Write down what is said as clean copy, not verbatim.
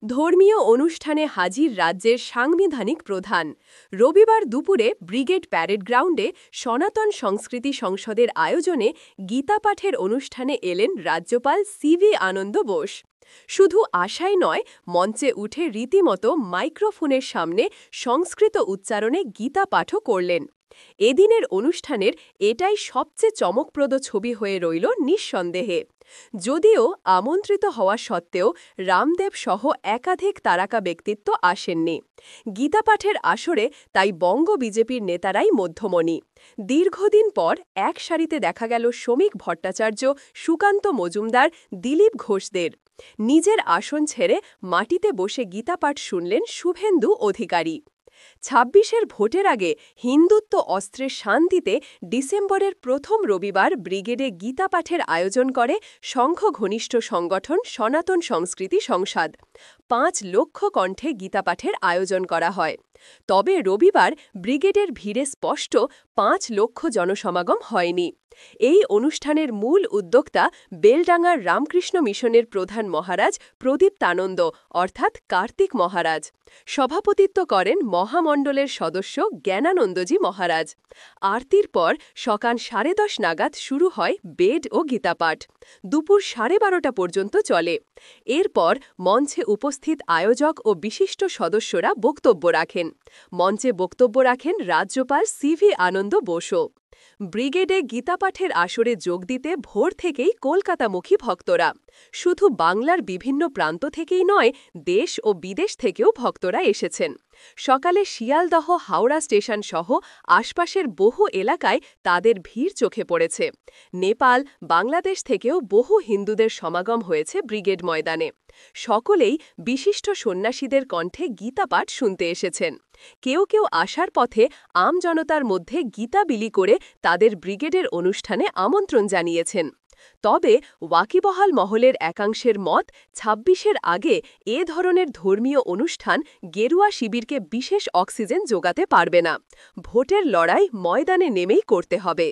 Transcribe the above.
ধর্মীয় অনুষ্ঠানে হাজির রাজ্যের সাংবিধানিক প্রধান। রবিবার দুপুরে ব্রিগেড প্যারেড গ্রাউন্ডে সনাতন সংস্কৃতি সংসদের আয়োজনে গীতাপাঠের অনুষ্ঠানে এলেন রাজ্যপাল সিভি আনন্দ বোস। শুধু আশাই নয়, মঞ্চে উঠে রীতিমতো মাইক্রোফোনের সামনে সংস্কৃত উচ্চারণে গীতা পাঠও করলেন। এদিনের অনুষ্ঠানের এটাই সবচেয়ে চমকপ্রদ ছবি হয়ে রইল নিঃসন্দেহে। যদিও আমন্ত্রিত হওয়া সত্ত্বেও রামদেব সহ একাধিক তারকা ব্যক্তিত্ব আসেননি। গীতাপাঠের আসরে তাই বঙ্গ বিজেপির নেতারাই মধ্যমণি। দীর্ঘদিন পর এক সারিতে দেখা গেল শ্রমিক ভট্টাচার্য, সুকান্ত মজুমদার, দিলীপ ঘোষদের। নিজের আসন ছেড়ে মাটিতে বসে গীতাপাঠ শুনলেন শুভেন্দু অধিকারী। ২৬-এর ভোটের আগে হিন্দুত্ব অস্ত্রের শান্তিতে ডিসেম্বরের প্রথম রবিবার ব্রিগেডে গীতাপাঠের আয়োজন করে সংঘ ঘনিষ্ঠ সংগঠন সনাতন সংস্কৃতি সংসদ। ৫ লক্ষ কণ্ঠে গীতাপাঠের আয়োজন করা হয়। তবে রবিবার ব্রিগেডের ভিড়ে স্পষ্ট ৫ লক্ষ জনসমাগম হয়নি। এই অনুষ্ঠানের মূল উদ্যোক্তা বেলডাঙ্গার রামকৃষ্ণ মিশনের প্রধান মহারাজ প্রদীপ্তানন্দ অর্থাৎ কার্তিক মহারাজ। সভাপতিত্ব করেন মহামণ্ডলের সদস্য জ্ঞানানন্দজি মহারাজ। আরতির পর সকাল 10:30 নাগাদ শুরু হয় বেদ ও গীতাপাঠ। দুপুর 12:30 পর্যন্ত চলে। এরপর মঞ্চে উপস্থিত আয়োজক ও বিশিষ্ট সদস্যরা বক্তব্য রাখেন। মঞ্চে বক্তব্য রাখেন রাজ্যপাল সিভি আনন্দ বোসও। ব্রিগেডে গীতাপাঠের আসরে যোগ দিতে ভোর থেকেই কলকাতামুখী ভক্তরা। শুধু বাংলার বিভিন্ন প্রান্ত থেকেই নয়, দেশ ও বিদেশ থেকেও ভক্তরা এসেছেন। সকালে শিয়ালদহ হাওড়া স্টেশন সহ আশপাশের বহু এলাকায় তাদের ভিড় চোখে পড়েছে। নেপাল, বাংলাদেশ থেকেও বহু হিন্দুদের সমাগম হয়েছে ব্রিগেড ময়দানে। সকলেই বিশিষ্ট সন্ন্যাসীদের কণ্ঠে গীতাপাঠ শুনতে এসেছেন। কেউ কেউ আসার পথে আমজনতার মধ্যে গীতা বিলি করে তাদের ব্রিগেডের অনুষ্ঠানে আমন্ত্রণ জানিয়েছেন। তবে ওয়াকিবহাল মহলের একাংশের মত, ২৬-এর আগে এ ধরনের ধর্মীয় অনুষ্ঠান গেরুয়া শিবিরকে বিশেষ অক্সিজেন যোগাতে পারবে না। ভোটের লড়াই ময়দানে নেমেই করতে হবে।